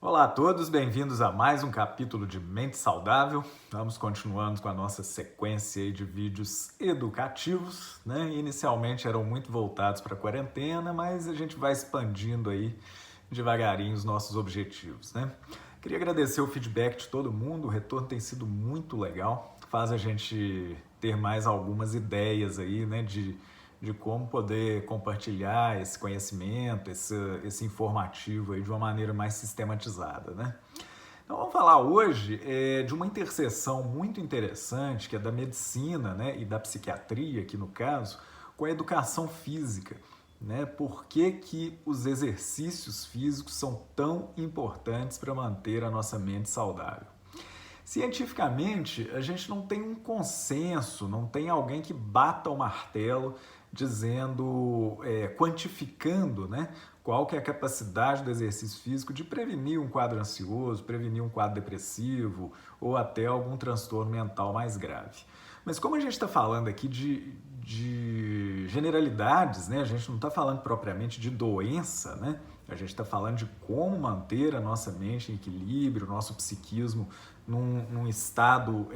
Olá a todos, bem-vindos a mais um capítulo de Mente Saudável. Estamos continuando com a nossa sequência aí de vídeos educativos, né? Inicialmente eram muito voltados para a quarentena, mas a gente vai expandindo aí devagarinho os nossos objetivos, né? Queria agradecer o feedback de todo mundo, o retorno tem sido muito legal, faz a gente ter mais algumas ideias aí, né, de como poder compartilhar esse conhecimento, esse informativo aí de uma maneira mais sistematizada, né? Então vamos falar hoje de uma interseção muito interessante que é da medicina, né, e da psiquiatria, aqui no caso, com a educação física, né? Por que os exercícios físicos são tão importantes para manter a nossa mente saudável? Cientificamente, a gente não tem um consenso, não tem alguém que bata o martelo dizendo, quantificando, né, qual que é a capacidade do exercício físico de prevenir um quadro ansioso, prevenir um quadro depressivo ou até algum transtorno mental mais grave. Mas como a gente está falando aqui de generalidades, né, a gente não está falando propriamente de doença, né, a gente está falando de como manter a nossa mente em equilíbrio, o nosso psiquismo num estado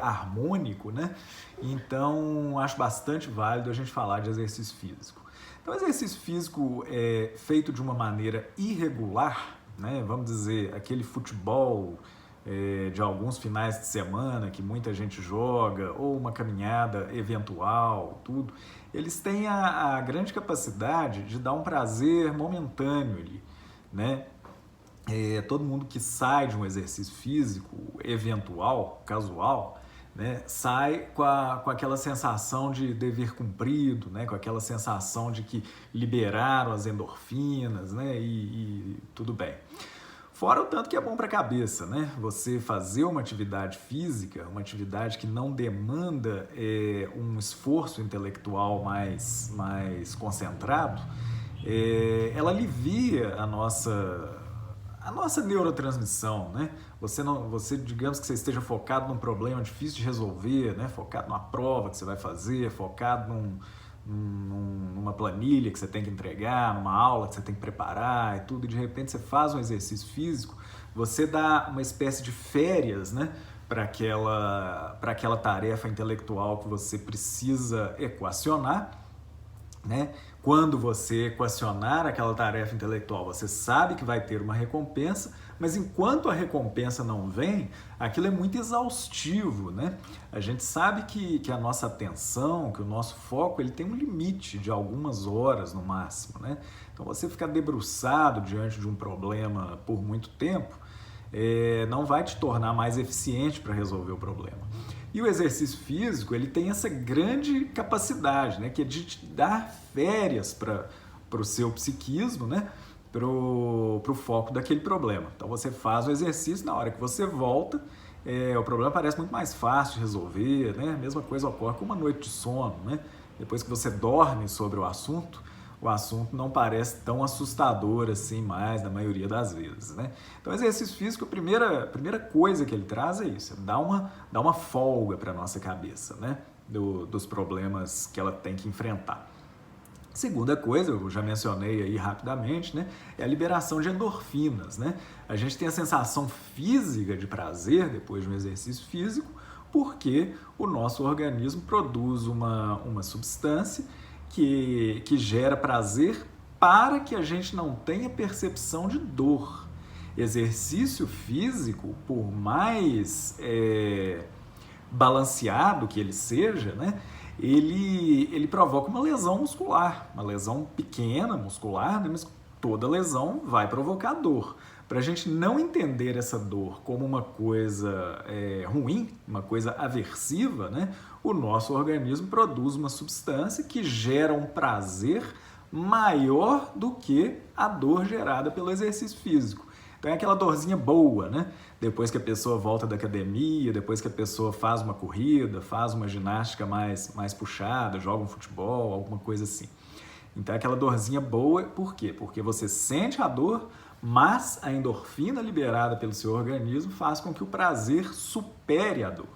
harmônico, né? Então, acho bastante válido a gente falar de exercício físico. Então, exercício físico feito de uma maneira irregular, né? Vamos dizer, aquele futebol de alguns finais de semana que muita gente joga, ou uma caminhada eventual, tudo, eles têm a grande capacidade de dar um prazer momentâneo ali, né? Todo mundo que sai de um exercício físico eventual, casual, né, sai com aquela sensação de dever cumprido, né, com aquela sensação de que liberaram as endorfinas, né, e tudo bem. Fora o tanto que é bom para a cabeça, né? Você fazer uma atividade física, uma atividade que não demanda um esforço intelectual mais concentrado, ela alivia a nossa neurotransmissão, né? Você, digamos que você esteja focado num problema difícil de resolver, né? Focado numa prova que você vai fazer, focado numa planilha que você tem que entregar, numa aula que você tem que preparar e tudo, e de repente você faz um exercício físico, você dá uma espécie de férias, né, para aquela tarefa intelectual que você precisa equacionar, né? Quando você equacionar aquela tarefa intelectual, você sabe que vai ter uma recompensa, mas enquanto a recompensa não vem, aquilo é muito exaustivo, né? A gente sabe que a nossa atenção, que o nosso foco, ele tem um limite de algumas horas no máximo, né? Então você ficar debruçado diante de um problema por muito tempo, não vai te tornar mais eficiente para resolver o problema. E o exercício físico, ele tem essa grande capacidade, né, que é de te dar férias para o seu psiquismo, né, para o foco daquele problema. Então você faz o exercício, na hora que você volta, o problema parece muito mais fácil de resolver, né? A mesma coisa ocorre com uma noite de sono, né? Depois que você dorme sobre o assunto não parece tão assustador assim mais, na maioria das vezes, né? Então, o exercício físico, a primeira coisa que ele traz é isso, dá uma folga para a nossa cabeça, né? Dos problemas que ela tem que enfrentar. Segunda coisa, eu já mencionei aí rapidamente, né, é a liberação de endorfinas, né? A gente tem a sensação física de prazer depois de um exercício físico, porque o nosso organismo produz uma substância que gera prazer para que a gente não tenha percepção de dor. Exercício físico, por mais balanceado que ele seja, né, ele provoca uma lesão muscular, uma lesão pequena muscular, né, mas toda lesão vai provocar dor. Para a gente não entender essa dor como uma coisa ruim, uma coisa aversiva, né, o nosso organismo produz uma substância que gera um prazer maior do que a dor gerada pelo exercício físico. Então é aquela dorzinha boa, né? Depois que a pessoa volta da academia, depois que a pessoa faz uma corrida, faz uma ginástica mais puxada, joga um futebol, alguma coisa assim. Então é aquela dorzinha boa, por quê? Porque você sente a dor, mas a endorfina liberada pelo seu organismo faz com que o prazer supere a dor.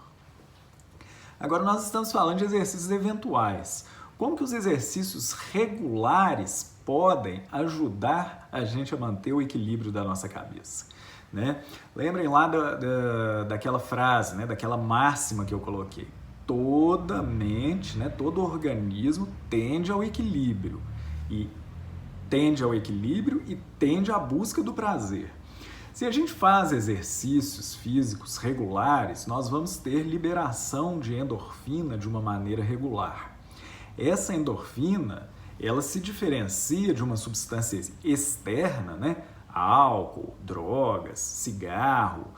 Agora nós estamos falando de exercícios eventuais. Como que os exercícios regulares podem ajudar a gente a manter o equilíbrio da nossa cabeça, né? Lembrem lá daquela frase, né? Daquela máxima que eu coloquei. Toda mente, né? Todo organismo tende ao equilíbrio e tende à busca do prazer. Se a gente faz exercícios físicos regulares, nós vamos ter liberação de endorfina de uma maneira regular. Essa endorfina, ela se diferencia de uma substância externa, né? Álcool, drogas, cigarro,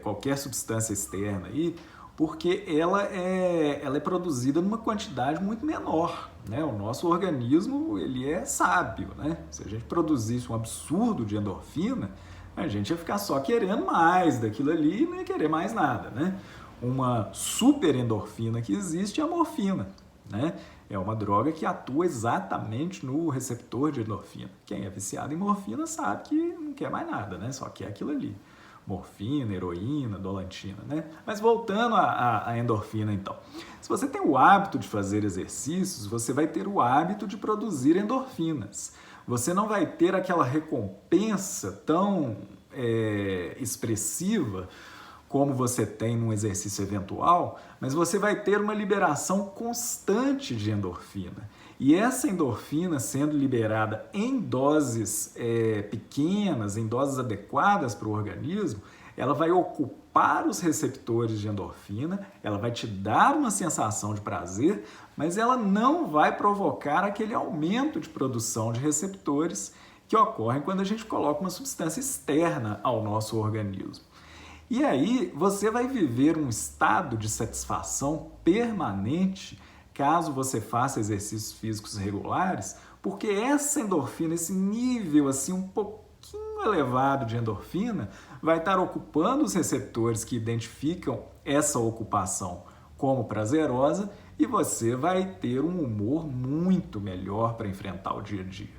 qualquer substância externa aí, porque ela é produzida numa quantidade muito menor, né? O nosso organismo, ele é sábio, né? Se a gente produzisse um absurdo de endorfina, a gente ia ficar só querendo mais daquilo ali e não ia querer mais nada, né? Uma super endorfina que existe é a morfina, né? É uma droga que atua exatamente no receptor de endorfina. Quem é viciado em morfina sabe que não quer mais nada, né? Só quer aquilo ali. Morfina, heroína, dolantina, né? Mas voltando à endorfina, então. Se você tem o hábito de fazer exercícios, você vai ter o hábito de produzir endorfinas. Você não vai ter aquela recompensa tão expressiva como você tem num exercício eventual, mas você vai ter uma liberação constante de endorfina. E essa endorfina sendo liberada em doses pequenas, em doses adequadas para o organismo, ela vai ocupar os receptores de endorfina, ela vai te dar uma sensação de prazer, mas ela não vai provocar aquele aumento de produção de receptores que ocorre quando a gente coloca uma substância externa ao nosso organismo. E aí você vai viver um estado de satisfação permanente caso você faça exercícios físicos regulares, porque essa endorfina, esse nível assim um pouquinho elevado de endorfina, vai estar ocupando os receptores que identificam essa ocupação como prazerosa e você vai ter um humor muito melhor para enfrentar o dia a dia,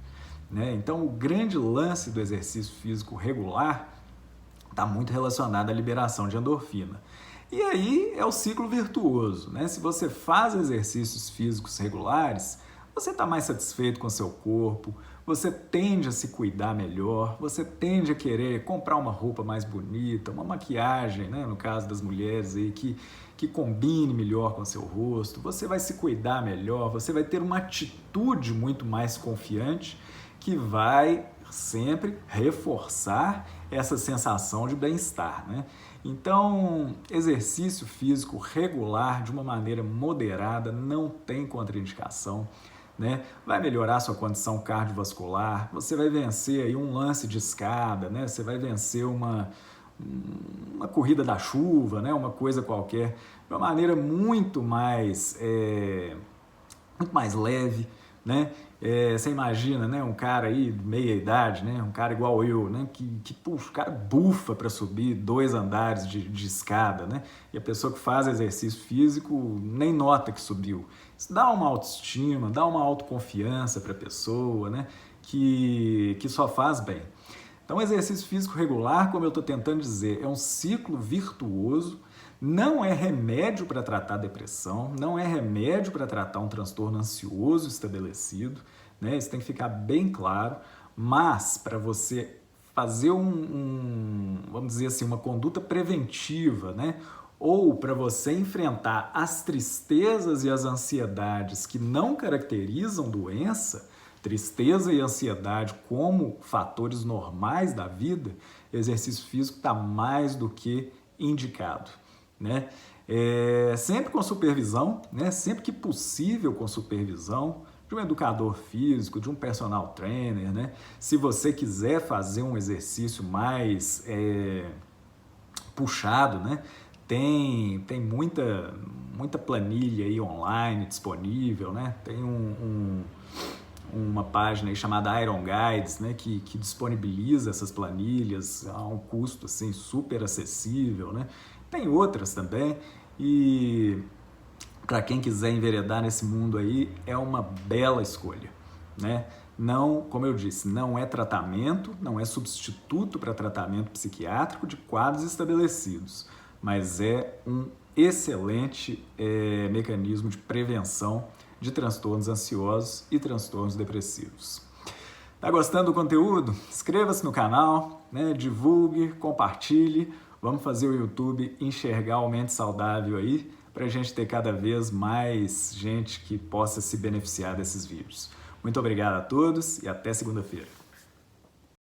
né? Então, o grande lance do exercício físico regular está muito relacionado à liberação de endorfina. E aí é o ciclo virtuoso, né? Se você faz exercícios físicos regulares, você está mais satisfeito com o seu corpo, você tende a se cuidar melhor, você tende a querer comprar uma roupa mais bonita, uma maquiagem, né? No caso das mulheres aí, que combine melhor com o seu rosto, você vai se cuidar melhor, você vai ter uma atitude muito mais confiante que vai sempre reforçar essa sensação de bem-estar, né? Então, exercício físico regular de uma maneira moderada não tem contraindicação, né? Vai melhorar sua condição cardiovascular, você vai vencer aí um lance de escada, né? Você vai vencer uma corrida da chuva, né? Uma coisa qualquer, de uma maneira muito mais leve, né? Você imagina, né, um cara aí de meia idade, né, um cara igual eu, né, que puxa, o cara bufa para subir 2 andares de escada, né, e a pessoa que faz exercício físico nem nota que subiu. Isso dá uma autoestima, dá uma autoconfiança para a pessoa, né, que só faz bem. Então, exercício físico regular, como eu estou tentando dizer, é um ciclo virtuoso. Não é remédio para tratar depressão, não é remédio para tratar um transtorno ansioso estabelecido, né? Isso tem que ficar bem claro, mas para você fazer vamos dizer assim, uma conduta preventiva, né? Ou para você enfrentar as tristezas e as ansiedades que não caracterizam doença, tristeza e ansiedade como fatores normais da vida, exercício físico está mais do que indicado, né? Sempre com supervisão, né? Sempre que possível com supervisão de um educador físico, de um personal trainer, né? Se você quiser fazer um exercício mais puxado, né? Tem muita planilha aí online disponível, né? Tem uma página aí chamada Iron Guides, né, que disponibiliza essas planilhas a um custo assim, super acessível, né? Tem outras também e para quem quiser enveredar nesse mundo aí é uma bela escolha, né? Não, como eu disse, não é tratamento, não é substituto para tratamento psiquiátrico de quadros estabelecidos, mas é um excelente mecanismo de prevenção de transtornos ansiosos e transtornos depressivos. Tá gostando do conteúdo? Inscreva-se no canal, né? Divulgue, compartilhe. Vamos fazer o YouTube enxergar o Mente Saudável aí, para a gente ter cada vez mais gente que possa se beneficiar desses vídeos. Muito obrigado a todos e até segunda-feira.